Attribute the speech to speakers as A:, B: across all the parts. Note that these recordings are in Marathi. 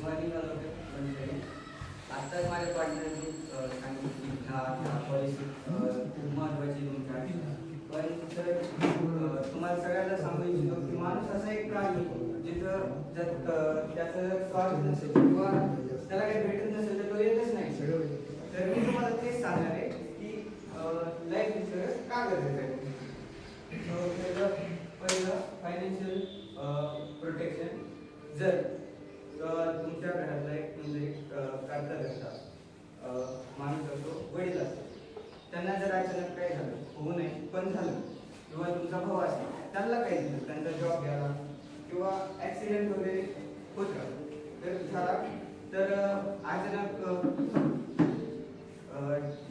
A: मॉर्निंग म्हणजे आत्ताच माझ्या पार्टनरने सांगितलं की ह्या पॉलिसी खूप महत्त्वाची तुमच्या आयुष्यात. पण सर तुम्हाला सगळ्यांना सांगू इच्छितो की माणूस असा एक प्राणी जिथं जर त्याचं स्वार्थ नसेल किंवा त्याला काही भेटत नसेल तर तो येतच नाही. तर मी तुम्हाला तेच सांगणार आहे की लाईफ इन्शुरन्स का गरजेचं आहे. पहिलं फायनान्शियल प्रोटेक्शन. जर तुमच्या घरातला एक म्हणजे करता धरता माणूस असतो, वडील असतो, त्यांना जर अचानक काय झालं, होऊ नये पण झालं, किंवा तुमचा भाऊ असेल त्यांना काही झालं, त्यांचा जॉब गेला किंवा ॲक्सिडेंट वगैरे होत राहिला तर झाला तर अचानक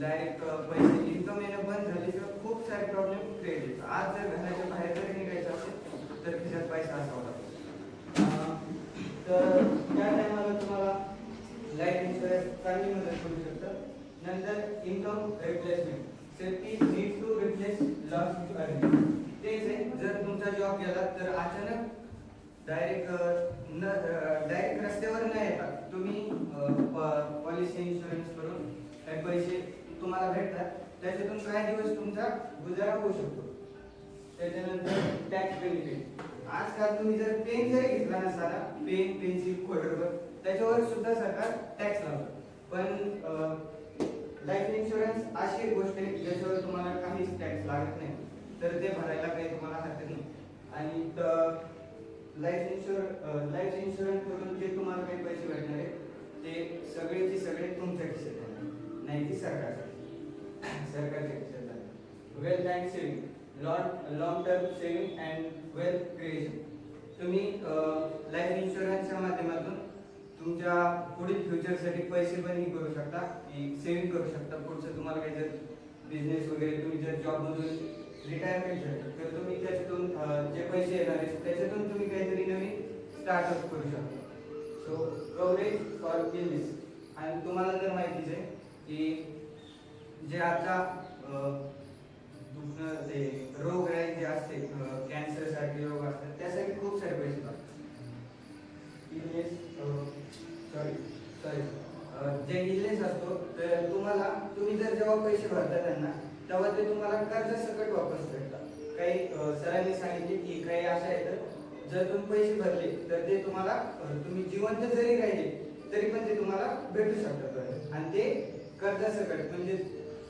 A: डायरेक्ट पैसे इन्कम येणं बंद झाले किंवा खूप सारे प्रॉब्लेम क्रिएट होतात. आज जर घराच्या बाहेर जरी निघायचं असेल तर खिशात पैसा असावा लागतो. तर त्या टायमाला तुम्हाला लाईफ इन्शुरन्स चांगली मदत करू शकतं. नंतर income replacement. Safety need to replace lost earning. तेच आहे, जर तुमचा जॉब गेला तर अचानक डायरेक्ट रस्त्यावर न येता तुम्ही पॉलिसी इन्शुरन्स करून काही पैसे तुम्हाला भेटतात, त्याच्यातून काही दिवस तुमचा गुजारा होऊ शकतो. त्याच्यानंतर टॅक्स बेनिफिट. आजकाल तुम्ही जर पेन जरी घेतला ना, साधा पेन, पेन्सिल, खोडरबर, त्याच्यावर सुद्धा सरकार टॅक्स लावतं. पण लाईफ इन्शुरन्स अशी एक गोष्ट आहे ज्याच्यावर तुम्हाला काहीच टॅक्स लागत नाही, तर ते भरायला काही तुम्हाला हरकत नाही. आणि लाईफ इन्शुरन्स करून जे तुम्हाला काही पैसे भेटणार आहे ते सगळेचे सगळे तुमच्या खिशात येणार, नाही की सरकारच्या खिशात जाणार. Wealth and saving. Long term saving and wealth creation. तुम्ही लाईफ इन्शुरन्सच्या माध्यमातून तुमच्या पुढील फ्युचरसाठी पैसे पण ही करू शकता, की सेव्हिंग करू शकता. पुढचं तुम्हाला काही जर बिझनेस वगैरे, तुम्ही जर जॉबमधून रिटायरमेंट झाली तर तुम्ही त्याच्यातून जे पैसे येणार आहेत त्याच्यातून तुम्ही काहीतरी नवीन स्टार्टअप करू शकता. So coverage for illness. आणि तुम्हाला जर माहितीच आहे की जे आता ते रोग आहे जे असते, कॅन्सर सारखे रोग असतात, त्यासाठी खूप सारे पैसे लागतात. जे इलनेस असतो तर तुम्ही जर जेव्हा पैसे भरता त्यांना तेव्हा ते तुम्हाला कर्जासकट वापस भेटतात. काही सरांनी सांगितले की काही अशा आहेत जर तुम्ही पैसे भरले तर ते तुम्हाला तुम्ही जिवंत जरी राहिले तरी पण ते तुम्हाला भेटू शकतात. आणि ते कर्जासकट म्हणजे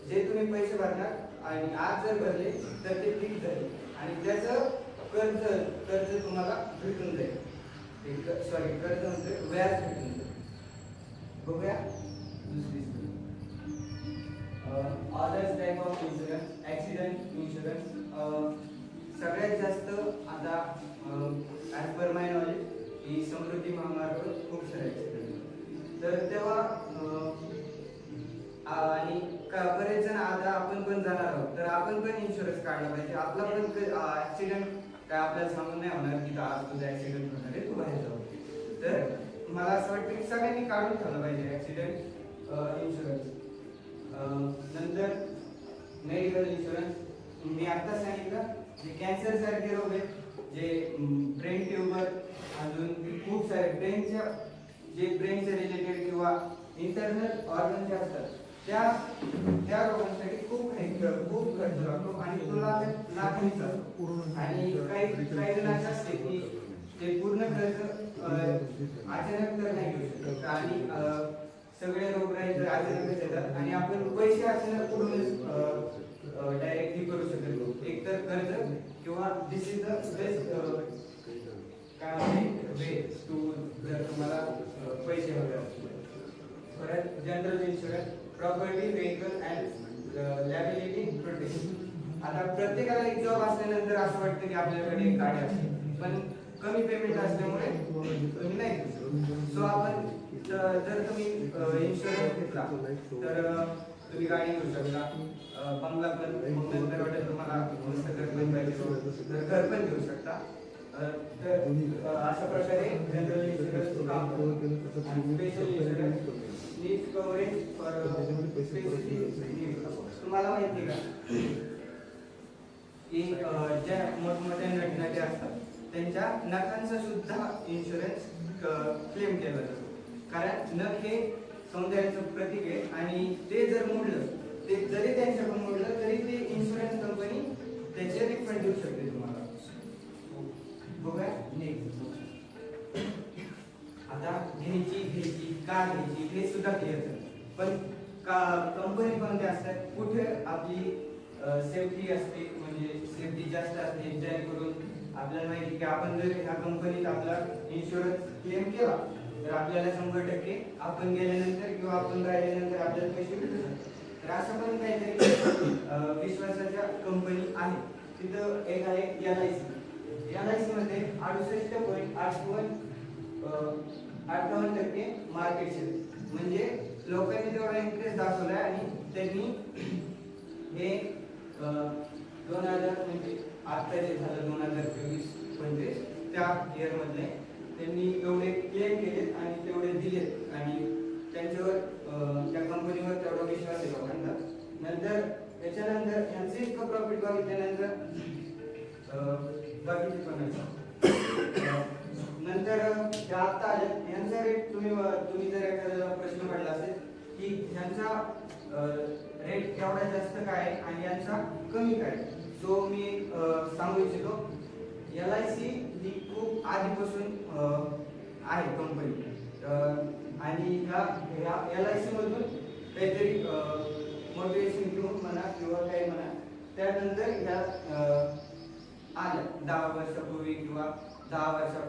A: जे तुम्ही पैसे भरणार आणि आज जर भरले तर ते फिक्स झाले आणि त्याचं कर्ज तुम्हाला भेटून जाईल. कर्ज म्हणजे व्याज भेटून जाईल. बघूया दुसरी. Others type of insurance. Accident insurance. सगळ्यात जास्त आता ॲज पर माय नॉलेज ही समृद्धी महामार्गावर खूप सारे ॲक्सिडेंट. तर तेव्हा आणि बरेच जण आता आपण पण जाणार आहोत तर आपण पण इन्शुरन्स काढला पाहिजे. आपला पण ॲक्सिडेंट काय आपल्याला सांगून नाही होणार की आज तुझा ॲक्सिडेंट होणार आहे, तू बाहेर जाऊ. तर मला असं वाटतं की सगळ्यांनी काढून ठेवलं पाहिजे ॲक्सिडेंट इन्शुरन्स. नंतर मेडिकल इन्शुरन्स. मी आता सांगितलं जे कॅन्सर सारखे रोग आहेत, जे ब्रेन ट्यूमर, अजून खूप सारे ब्रेनच्या रिलेटेड किंवा इंटरनल ऑर्गन जे असतात त्या रोगांसाठी खूप खर्च लागतो आणि तो लाखांनी जातो. आणि काही जणांचं असते की ते पूर्ण खर्च अचानक तर नाही घेऊ शकत आणि सगळे रोगराई जर अचानकच येतात आणि आपण पैसे अचानक कुठूनच डायरेक्टली करू शकत. एक तर कर्ज किंवा दिस इज द बेस्ट काय वे टू जर तुम्हाला पैसे हवे असतील. परत general insurance. Property, vehicle and liability protection. आता प्रत्येकाला एक जॉब असल्यानंतर असं वाटतं की आपल्याकडे एक गाडी असते, पण कमी पेमेंट असल्यामुळे तुम्ही नाही घेऊ. सो आपण जर तुम्ही इन्शुरन्स घेतला तर तुम्ही गाडी घेऊ शकता, बंगला पण, नंतर वाटेल तुम्हाला मस्त घर पण पाहिजे तर घर पण घेऊ शकता. तर अशा प्रकारे जनरल इन्शुरन्स काम करतो. Special insurance need coverage for तुम्हाला माहिती का की ज्या मोठमोठ्या नटनट्या असतात त्यांच्या नखांचा सुद्धा इन्शुरन्स क्लेम केला जातो. नख हे सौंदर्याचं प्रतीक आहे आणि ते जर मोडलं, ते जरी त्यांच्याकडून मोडलं तरी ते इन्शुरन्स कंपनी त्याचे रिफंड देऊ शकते तुम्हाला. बघा नेक्स्ट. आता घ्यायची का घ्यायची हे सुद्धा क्लिअर झालं. पण कंपनी कोणत्या असतात, कुठे आपली सेफ्टी असते, म्हणजे सेफ्टी जास्त असते, जेणेकरून आपल्याला माहिती की आपण जर ह्या कंपनीत आपला इन्शुरन्स क्लेम केला तर आपल्याला 100% आपण गेल्यानंतर किंवा आपण राहिल्यानंतर आपल्याला पैसे भेटू शकतात. तर असं पण काहीतरी विश्वासाच्या कंपनी आहे. तिथं एक आहे LIC मध्ये 68.58% मार्केट शेअर, म्हणजे लोकांनी तेवढा इंटरेस्ट दाखवलाय आणि त्यांनी हे 2000 म्हणजे आता जे झालं 2024-25 त्या इयर मधले त्यांनी एवढे क्लेम केलेत आणि तेवढे दिलेत आणि त्यांच्यावर त्या कंपनीवर तेवढा विश्वास आहे लोकांना. नंतर त्याच्यानंतर यांचे इतकं प्रॉफिट बघितल्यानंतर बाकीचे पण नंतर त्या आता आले यांचा रेट तुम्ही जर एखाद्याला प्रश्न पडला असेल की यांचा रेट एवढा जास्त काय आणि यांचा कमी काय, सो मी सांगू इच्छितो. LIC ही खूप आधीपासून आहे कंपनी आणि ह्या LIC मधून काहीतरी मोटिवेशन घेऊन म्हणा किंवा काही म्हणा त्यानंतर ह्या आल्या 10 वर्षापूर्वी किंवा 10 वर्षापूर्वी.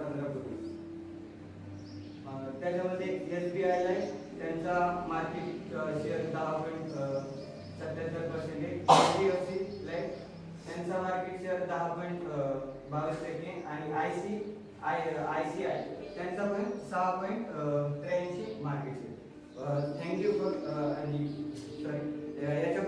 A: त्याच्यामध्ये SBI आहे, त्यांचा मार्केट शेअर 10.77%, HDFC लाईफ त्यांचा मार्केट शेअर 10.22% आणि ICICI त्यांचा पण 6.83 मार्केट शेअर. थँक्यू फॉर आणि याच्या